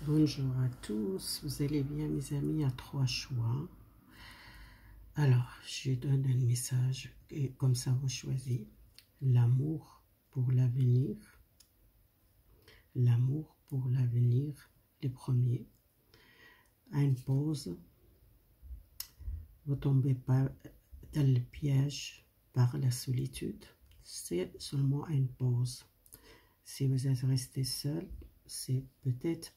Bonjour à tous, vous allez bien mes amis, il y a 3 choix. Alors, je donne un message et comme ça vous choisissez l'amour pour l'avenir. L'amour pour l'avenir, le premier. À une pause, vous ne tombez pas dans le piège par la solitude. C'est seulement une pause. Si vous êtes resté seul, c'est peut-être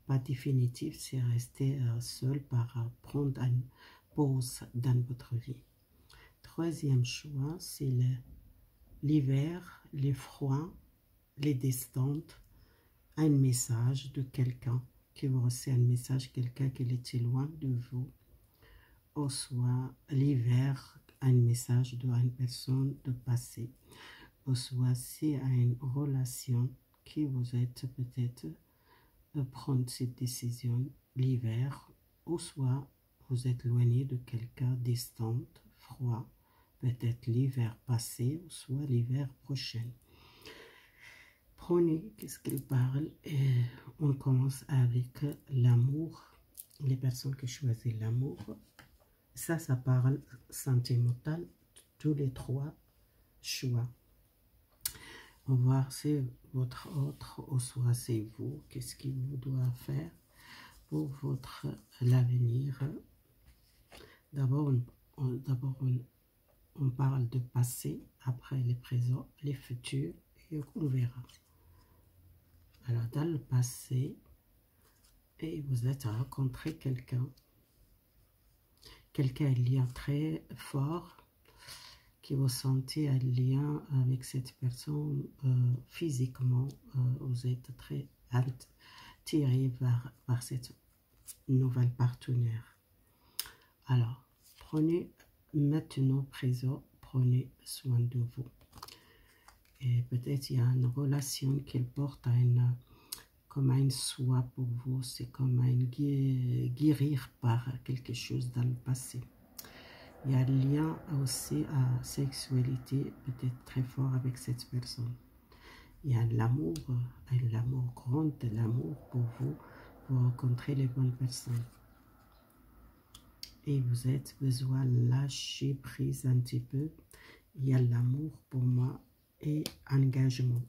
pas définitif, c'est rester seul par prendre une pause dans votre vie. Troisième choix, c'est l'hiver, les froids, les distantes, un message de quelqu'un qui vous reçoit un message, quelqu'un qui était loin de vous, ou soit l'hiver, un message d'une personne de passé, ou soit c'est une relation qui vous êtes peut-être prendre cette décision l'hiver, ou soit vous êtes éloigné de quelqu'un distant, froid, peut-être l'hiver passé, ou soit l'hiver prochain. Prenez qu'est-ce qu'il parle et on commence avec l'amour, les personnes qui choisissent l'amour. Ça parle sentimental, tous les 3 choix. On va voir si votre autre ou soit c'est vous, qu'est-ce qu'il vous doit faire pour votre l'avenir. D'abord, on parle de passé, après le présent, les futurs, et on verra. Alors, dans le passé, et vous êtes rencontré quelqu'un, un lien très fort, qui vous sentez un lien avec cette personne physiquement, vous êtes très attiré par cette nouvelle partenaire. Alors, prenez maintenant présent, prenez soin de vous. Et peut-être il y a une relation qui porte à comme un soin pour vous, c'est comme un guérir par quelque chose dans le passé. Il y a un lien aussi à sexualité, peut-être très fort avec cette personne. Il y a l'amour grand, l'amour pour vous, pour rencontrer les bonnes personnes. Et vous avez besoin de lâcher prise un petit peu. Il y a l'amour pour moi et engagement.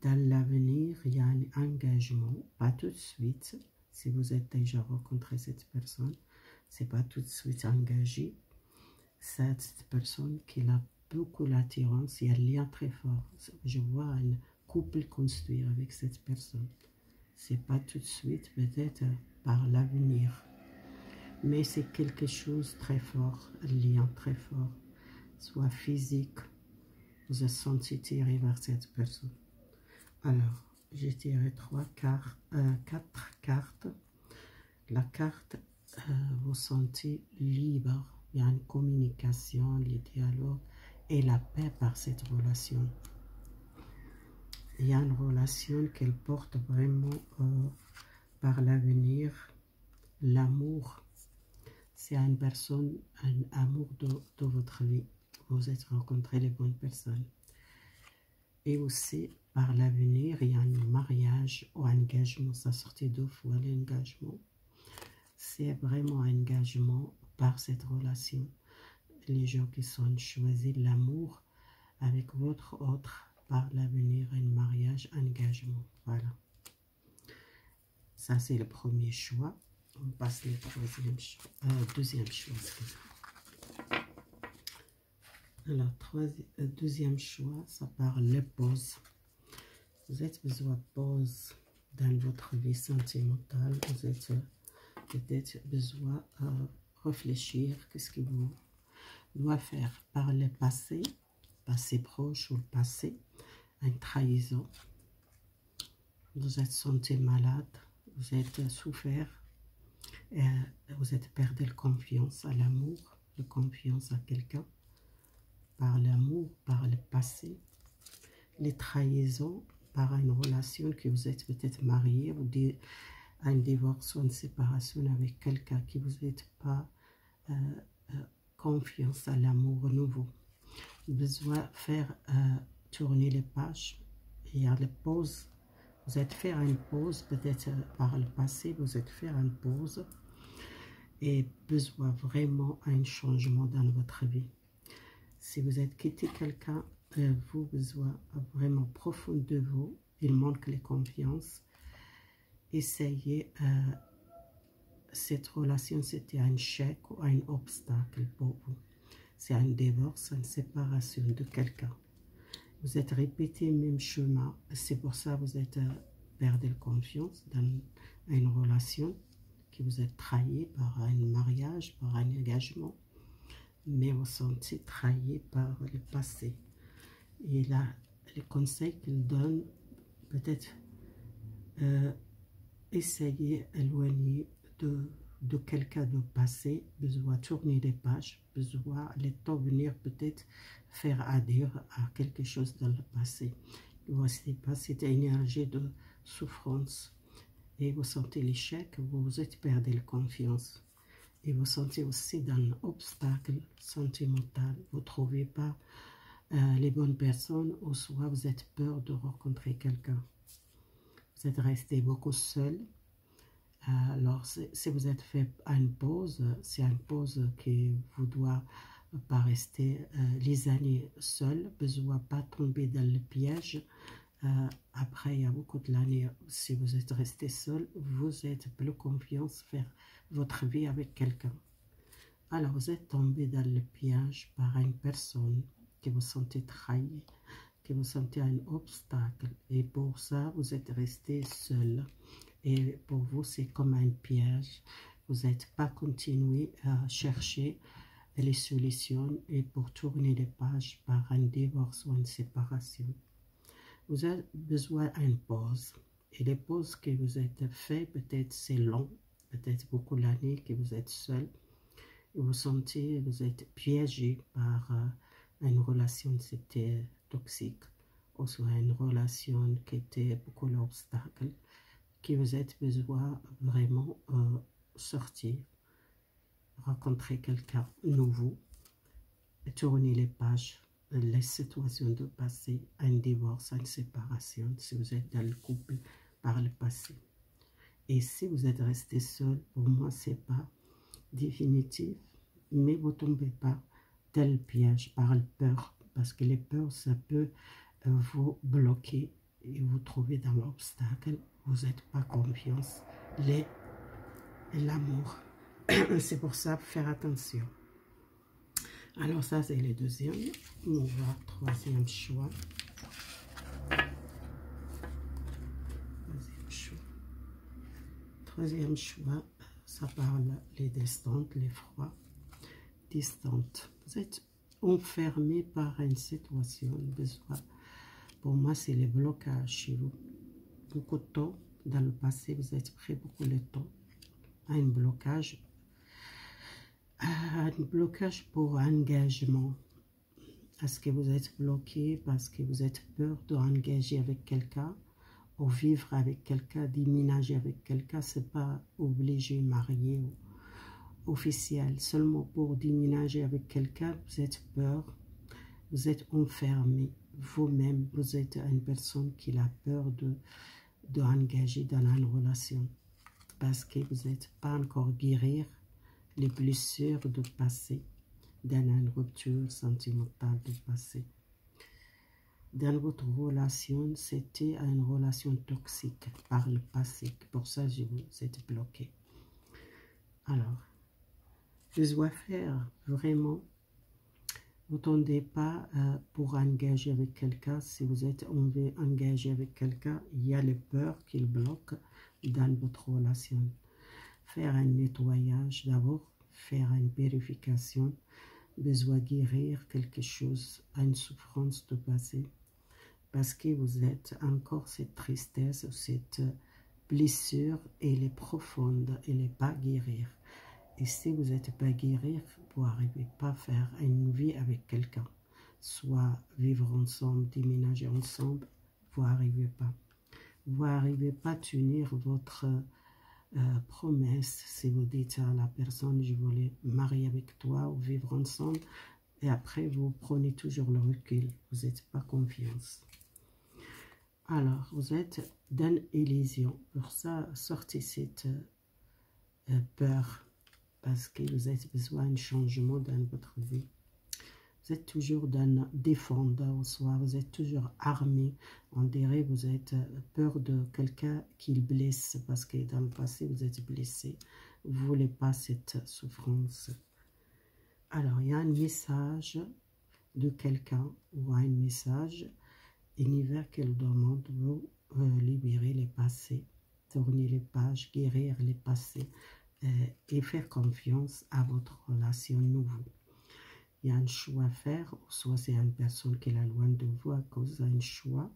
Dans l'avenir, il y a un engagement, pas tout de suite. Si vous êtes déjà rencontré cette personne, c'est pas tout de suite engagé. Cette personne qui a beaucoup d'attirance, il y a un lien très fort. Je vois un couple construire avec cette personne. C'est pas tout de suite, peut-être par l'avenir. Mais c'est quelque chose de très fort, un lien très fort, soit physique, vous êtes senti tirer vers cette personne. Alors, j'ai tiré 4 cartes. La carte, vous sentez libre, il y a une communication, le dialogue et la paix par cette relation. Il y a une relation qu'elle porte vraiment par l'avenir, l'amour. C'est une personne, un amour de votre vie. Vous êtes rencontré les bonnes personnes. Et aussi, par l'avenir, il y a un mariage ou un engagement. Ça sortait 2 fois l'engagement. C'est vraiment un engagement par cette relation. Les gens qui sont choisis l'amour avec votre autre par l'avenir, un mariage, un engagement. Voilà. Ça, c'est le premier choix. On passe au deuxième choix. Alors, deuxième choix, ça parle de pause. Vous avez besoin de pause dans votre vie sentimentale. Vous avez peut-être besoin de réfléchir. Qu'est-ce que vous doit faire par le passé proche ou le passé, une trahison. Vous êtes senti malade, vous êtes souffert, vous êtes perdu la confiance à l'amour, la confiance à quelqu'un, par l'amour, par le passé, les trahisons, par une relation que vous êtes peut-être marié ou un divorce ou une séparation avec quelqu'un qui vous n'êtes pas confiance à l'amour nouveau. Besoin de faire tourner les pages. Il y a les pauses Vous êtes fait une pause, peut-être par le passé, vous êtes fait une pause et besoin vraiment d'un changement dans votre vie. Si vous êtes quitté quelqu'un, vous besoin vraiment profond de vous, il manque la confiance. Essayez, cette relation c'était un chèque ou un obstacle pour vous. C'est un divorce, une séparation de quelqu'un. Vous êtes répété le même chemin, c'est pour ça que vous êtes perdu la confiance dans une relation, que vous êtes trahi par un mariage, par un engagement, mais vous sentez trahi par le passé. Et là, les conseils qu'il donne, peut-être essayer d'éloigner de quelqu'un de passé, besoin tourner les pages, besoin le temps venir peut-être faire adhérer à quelque chose dans le passé. Voici pas cette énergie de souffrance et vous sentez l'échec, vous êtes perdu la confiance et vous sentez aussi dans l'obstacle sentimental, vous ne trouvez pas les bonnes personnes ou soit vous êtes peur de rencontrer quelqu'un. Vous êtes resté beaucoup seul. Alors, si vous êtes fait une pause, c'est une pause qui vous doit pas rester les années seul, besoin pas tomber dans le piège. Après, il y a beaucoup d'années, si vous êtes resté seul, vous êtes plus confiance faire votre vie avec quelqu'un. Alors, vous êtes tombé dans le piège par une personne que vous sentez trahi, que vous sentez un obstacle, et pour ça, vous êtes resté seul. Et pour vous, c'est comme un piège. Vous n'êtes pas continué à chercher les solutions et pour tourner les pages par un divorce ou une séparation. Vous avez besoin d'une pause. Et les pauses que vous êtes faites, peut-être c'est long, peut-être beaucoup d'années que vous êtes seul. Et vous sentez, vous êtes piégé par une relation qui était toxique, ou soit une relation qui était beaucoup d'obstacles, que vous êtes besoin vraiment sortir, rencontrer quelqu'un nouveau, tourner les pages, les situations de passé, un divorce, une séparation, si vous êtes dans le couple par le passé. Et si vous êtes resté seul, pour moi, ce n'est pas définitif, mais vous ne tombez pas dans le piège par la peur, parce que les peurs, ça peut vous bloquer et vous trouver dans l'obstacle. Vous n'êtes pas confiance, l'amour. C'est pour ça, faire attention. Alors ça, c'est le deuxième. On va troisième choix. Troisième choix, ça parle les distantes, les froids, distantes. Vous êtes enfermé par une situation, besoin. Pour moi, c'est les blocages chez vous. Beaucoup de temps, dans le passé, vous êtes pris beaucoup de temps à un blocage pour engagement. Est-ce que vous êtes bloqué parce que vous êtes peur d'engager avec quelqu'un ou vivre avec quelqu'un, déménager avec quelqu'un? C'est pas obligé, marié ou officiel. Seulement pour déménager avec quelqu'un, vous êtes peur, vous êtes enfermé. Vous-même, vous êtes une personne qui a peur d'engager dans une relation parce que vous n'êtes pas encore guérir les blessures du passé, dans une rupture sentimentale du passé. Dans votre relation, c'était une relation toxique par le passé. Pour ça, je vous êtes bloqué. Alors, je dois faire vraiment, vous ne tendez pas pour engager avec quelqu'un. Si vous êtes engagé avec quelqu'un, il y a les peurs qui le bloquent dans votre relation. Faire un nettoyage d'abord, faire une vérification, besoin de guérir quelque chose, une souffrance de passé, parce que vous êtes encore cette tristesse, cette blessure, elle est profonde, elle n'est pas guérir. Et si vous n'êtes pas guérir, vous n'arrivez pas à faire une vie avec quelqu'un, soit vivre ensemble, déménager ensemble, vous n'arrivez pas. Vous n'arrivez pas à tenir votre promesse. Si vous dites à la personne, je voulais marier avec toi ou vivre ensemble, et après vous prenez toujours le recul, vous n'êtes pas confiance. Alors, vous êtes dans illusion. Pour ça, sortez cette peur. Parce que vous avez besoin de changement dans votre vie. Vous êtes toujours dans défendeur, soit vous êtes toujours armé. On dirait que vous êtes peur de quelqu'un qui le blesse. Parce que dans le passé, vous êtes blessé. Vous ne voulez pas cette souffrance. Alors, il y a un message de quelqu'un ou un message univers qui demande de vous libérer les passés, tourner les pages, guérir les passés et faire confiance à votre relation nouvelle. Il y a un choix à faire, soit c'est une personne qui est loin de vous à cause d'un choix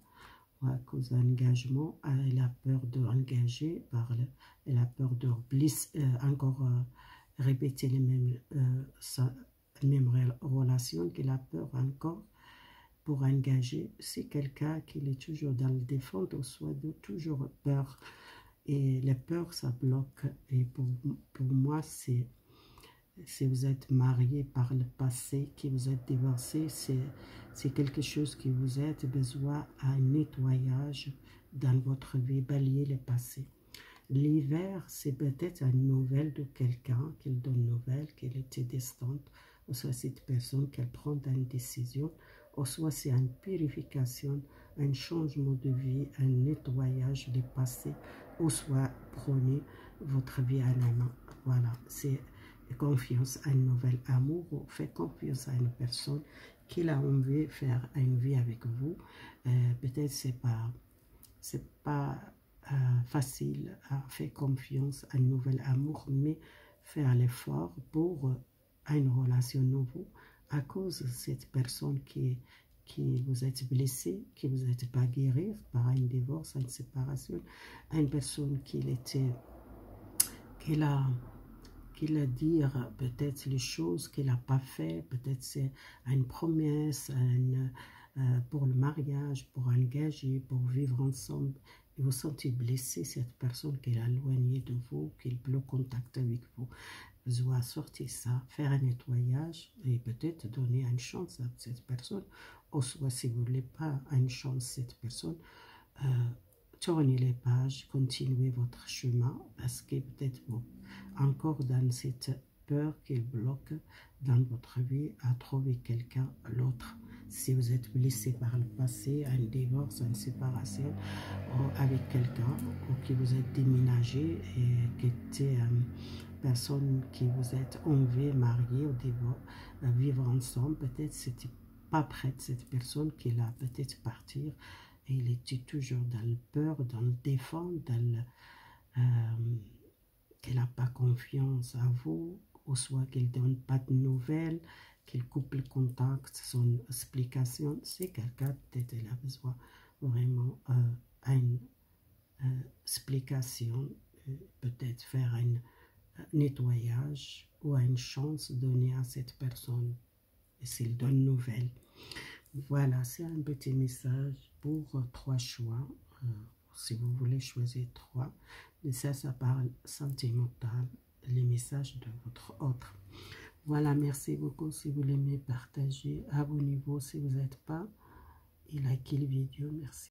ou à cause d'un engagement, elle a peur d'engager, elle a peur de encore répéter les mêmes relations, qu'elle a peur encore pour engager. C'est quelqu'un qui est toujours dans le défense, ou soit de toujours peur. Et la peur, ça bloque. Et pour moi, c'est si vous êtes marié par le passé, que vous êtes divorcé, c'est quelque chose que vous êtes besoin d'un nettoyage dans votre vie, balayer le passé. L'hiver, c'est peut-être une nouvelle de quelqu'un, qu'elle donne une nouvelle, qu'elle était distante, ou soit cette personne qu'elle prend une décision, ou soit c'est une purification, un changement de vie, un nettoyage du passé, ou soit prenez votre vie en main. Voilà, c'est confiance à un nouvel amour, ou faites confiance à une personne qui a envie de faire une vie avec vous. Peut-être c'est pas facile à faire confiance à un nouvel amour, mais faire l'effort pour une relation nouvelle à cause de cette personne qui vous êtes blessé, qui vous n'êtes pas guéri par un divorce, une séparation, une personne qui a dit peut-être les choses qu'il n'a pas fait, peut-être c'est une promesse pour le mariage, pour engager, pour vivre ensemble. Et vous sentez blessé, cette personne qui est éloignée de vous, qui est plus contact avec vous. Vous devez sortir ça, faire un nettoyage et peut-être donner une chance à cette personne. Ou soit si vous ne voulez pas une chance à cette personne, tournez les pages, continuez votre chemin parce que peut-être vous encore dans cette peur qui bloque dans votre vie à trouver quelqu'un l'autre. Si vous êtes blessé par le passé, un divorce, une séparation, ou avec quelqu'un, ou que vous êtes déménagé et qui était une personne qui vous êtes envie, marié ou divorce, vivre ensemble, peut-être c'était pas prête cette personne qui l'a peut-être partir. Et il était toujours dans le peur, dans le défense, dans le qu'elle n'a pas confiance à vous, ou soit qu'elle ne donne pas de nouvelles, qu'elle coupe le contact, son explication. C'est quelqu'un, peut-être elle a besoin vraiment d'une explication, peut-être faire un nettoyage ou une chance donnée à cette personne, et s'il donne une nouvelle. Voilà, c'est un petit message pour 3 choix. Si vous voulez choisir 3, mais ça parle sentimental, les messages de votre autre. Voilà, merci beaucoup. Si vous l'aimez, partagez, abonnez-vous si vous n'êtes pas et likez les vidéos. Merci.